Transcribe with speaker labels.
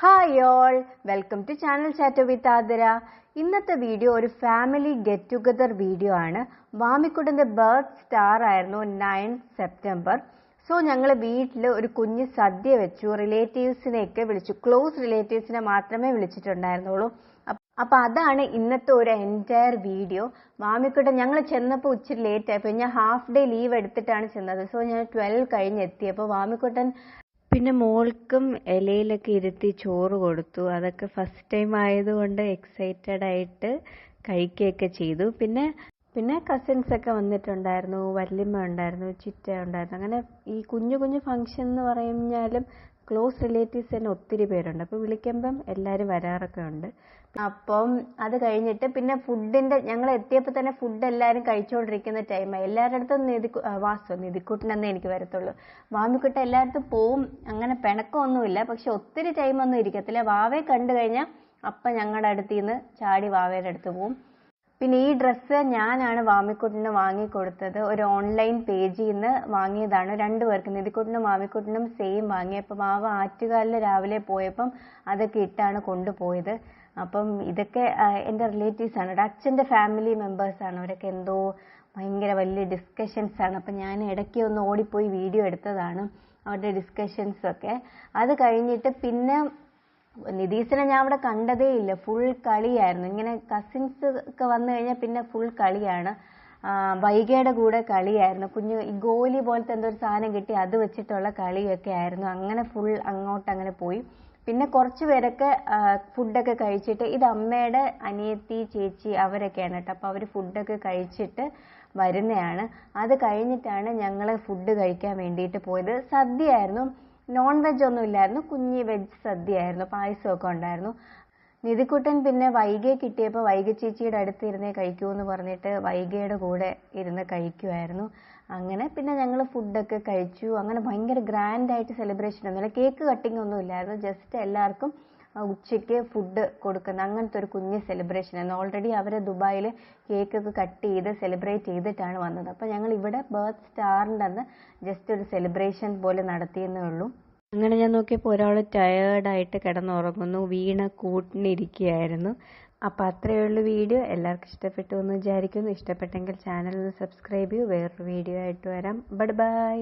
Speaker 1: Hi all, welcome to channel chat with Athira. ഇന്നത്തെ video ഒരു family get together video ആണ്. വാമിക്കുട്ടൻ്റെ birth star ആയിരുന്നു 9 September. So ഞങ്ങൾ വീട്ടിൽ ഒരു കുഞ്ഞ് സദ്യ വെച്ചു. റിലേറ്റീവ്സിനെയൊക്കെ വിളിച്ചു. ക്ലോസ് റിലേറ്റീവ്സിനെ മാത്രമേ വിളിച്ചിട്ടുണ്ടായിരുന്നുള്ളൂ. അപ്പം അതാണ് ഇന്നത്തെ ഒരു എൻറ്റയർ വീഡിയോ. വാമിക്കുട്ടൻ ഞങ്ങൾ ചെന്നപ്പോൾ ഇച്ചിരി ലേറ്റ് ആയിപ്പോൾ. ഞാൻ ഹാഫ് ഡേ ലീവ് എടുത്തിട്ടാണ് ചെന്നത്. സോ ഞാൻ 12 കഴിഞ്ഞ് എത്തിയപ്പോൾ വാമിക്കുട്ടൻ പിന്നെ മോൾക്കും ഇലയിലൊക്കെ ഇരുത്തി ചോറ് കൊടുത്തു. അതൊക്കെ ഫസ്റ്റ് ടൈം ആയതുകൊണ്ട് എക്സൈറ്റഡ് ആയിട്ട് കഴിക്കുകയൊക്കെ ചെയ്തു. പിന്നെ കസിൻസൊക്കെ വന്നിട്ടുണ്ടായിരുന്നു, വല്യമ്മ ഉണ്ടായിരുന്നു, ചിറ്റ ഉണ്ടായിരുന്നു. അങ്ങനെ ഈ കുഞ്ഞു കുഞ്ഞു ഫങ്ഷൻ എന്ന് പറഞ്ഞാലും ക്ലോസ് റിലേറ്റീവ്സ് തന്നെ ഒത്തിരി പേരുണ്ട്. അപ്പോൾ വിളിക്കുമ്പം എല്ലാവരും വരാറൊക്കെ ഉണ്ട്. അപ്പം അത് കഴിഞ്ഞിട്ട് പിന്നെ ഞങ്ങൾ എത്തിയപ്പോൾ തന്നെ ഫുഡ് എല്ലാവരും കഴിച്ചുകൊണ്ടിരിക്കുന്ന ടൈമായി. എല്ലാവരുടെ അടുത്തും നിധിക്കുട്ടനെന്നേ എനിക്ക് വരത്തുള്ളൂ. വാമിക്കുട്ടൻ എല്ലായിടത്തും പോവും. അങ്ങനെ പിണക്കമൊന്നുമില്ല, പക്ഷെ ഒത്തിരി ടൈമൊന്നും ഇരിക്കത്തില്ല. വാവയെ കണ്ടു കഴിഞ്ഞാൽ അപ്പം ഞങ്ങളുടെ അടുത്ത് നിന്ന് ചാടി വാവയുടെ അടുത്ത് പോവും. പിന്നെ ഈ ഡ്രസ്സ് ഞാനാണ് വാമിക്കുട്ടന് വാങ്ങിക്കൊടുത്തത്. ഒരു ഓൺലൈൻ പേജിൽ നിന്ന് വാങ്ങിയതാണ്. 2 പേർക്ക്, നിധിക്കുട്ടനും വാമിക്കുട്ടനും സെയിം വാങ്ങി. അപ്പം വാവ ആറ്റുകാലിൽ രാവിലെ പോയപ്പം അതൊക്കെ ഇട്ടാണ് കൊണ്ടുപോയത്. അപ്പം ഇതൊക്കെ എൻ്റെ റിലേറ്റീവ്സാണ്, അച്ഛൻ്റെ ഫാമിലി മെമ്പേഴ്സാണ്. അവരൊക്കെ എന്തോ ഭയങ്കര വലിയ ഡിസ്കഷൻസാണ്. അപ്പം ഞാൻ ഇടയ്ക്ക് ഒന്ന് ഓടിപ്പോയി വീഡിയോ എടുത്തതാണ് അവരുടെ ഡിസ്കഷൻസൊക്കെ. അത് കഴിഞ്ഞിട്ട് പിന്നെ നിതീസിനെ ഞാൻ അവിടെ കണ്ടതേ ഇല്ല. ഫുൾ കളിയായിരുന്നു. ഇങ്ങനെ കസിൻസ് ഒക്കെ വന്നു കഴിഞ്ഞാൽ പിന്നെ ഫുൾ കളിയാണ്. വൈഗയുടെ കൂടെ കളിയായിരുന്നു. കുഞ്ഞു ഈ ഗോലി പോലത്തെ എന്തോ ഒരു സാധനം കിട്ടി, അത് വെച്ചിട്ടുള്ള കളിയൊക്കെ ആയിരുന്നു. അങ്ങനെ ഫുൾ അങ്ങനെ പോയി. പിന്നെ കുറച്ച് പേരൊക്കെ ഫുഡൊക്കെ കഴിച്ചിട്ട്, ഇത് അമ്മയുടെ അനിയത്തി ചേച്ചി അവരൊക്കെയാണ് കേട്ടോ. അപ്പോൾ അവർ ഫുഡൊക്കെ കഴിച്ചിട്ട് വരുന്നതാണ്. അത് കഴിഞ്ഞിട്ടാണ് ഞങ്ങൾ ഫുഡ് കഴിക്കാൻ വേണ്ടിയിട്ട് പോയത്. സദ്യയായിരുന്നു, നോൺ വെജ് ഒന്നും ഇല്ലായിരുന്നു, കുഞ്ഞി വെജ് സദ്യയായിരുന്നു. പായസമൊക്കെ ഉണ്ടായിരുന്നു. നിധിക്കുട്ടൻ പിന്നെ വൈഗയെ കിട്ടിയപ്പോൾ വൈഗ ചേച്ചിയുടെ അടുത്ത് ഇരുന്നേ കഴിക്കൂ എന്ന് പറഞ്ഞിട്ട് വൈഗയുടെ കൂടെ ഇരുന്ന് കഴിക്കുമായിരുന്നു. അങ്ങനെ പിന്നെ ഞങ്ങൾ ഫുഡൊക്കെ കഴിച്ചു. അങ്ങനെ ഭയങ്കര ഗ്രാൻഡായിട്ട് സെലിബ്രേഷൻ ഒന്നുമില്ല. കേക്ക് കട്ടിങ് ഒന്നും ഇല്ലായിരുന്നു. ജസ്റ്റ് എല്ലാവർക്കും ഉച്ചയ്ക്ക് ഫുഡ് കൊടുക്കുന്ന അങ്ങനത്തെ ഒരു കുഞ്ഞ് സെലിബ്രേഷൻ ആയിരുന്നു. ഓൾറെഡി അവർ ദുബായിൽ കേക്കൊക്കെ കട്ട് ചെയ്ത് സെലിബ്രേറ്റ് ചെയ്തിട്ടാണ് വന്നത്. അപ്പോൾ ഞങ്ങൾ ഇവിടെ ബർത്ത് സ്റ്റാറിൻ്റെ അന്ന് ജസ്റ്റ് ഒരു സെലിബ്രേഷൻ പോലെ നടത്തിയെന്നേ ഉള്ളൂ. അങ്ങനെ ഞാൻ നോക്കിയപ്പോൾ ഒരാൾ ടയേർഡായിട്ട് കിടന്നുറങ്ങുന്നു, വീണ കൂട്ടിനിരിക്കുകയായിരുന്നു. അപ്പോൾ അത്രയേ ഉള്ളൂ വീഡിയോ. എല്ലാവർക്കും ഇഷ്ടപ്പെട്ടു എന്ന് വിചാരിക്കുന്നു. ഇഷ്ടപ്പെട്ടെങ്കിൽ ചാനൽ ഒന്ന് സബ്സ്ക്രൈബ് ചെയ്യൂ. വേറൊരു വീഡിയോ ആയിട്ട് വരാം. ബൈ.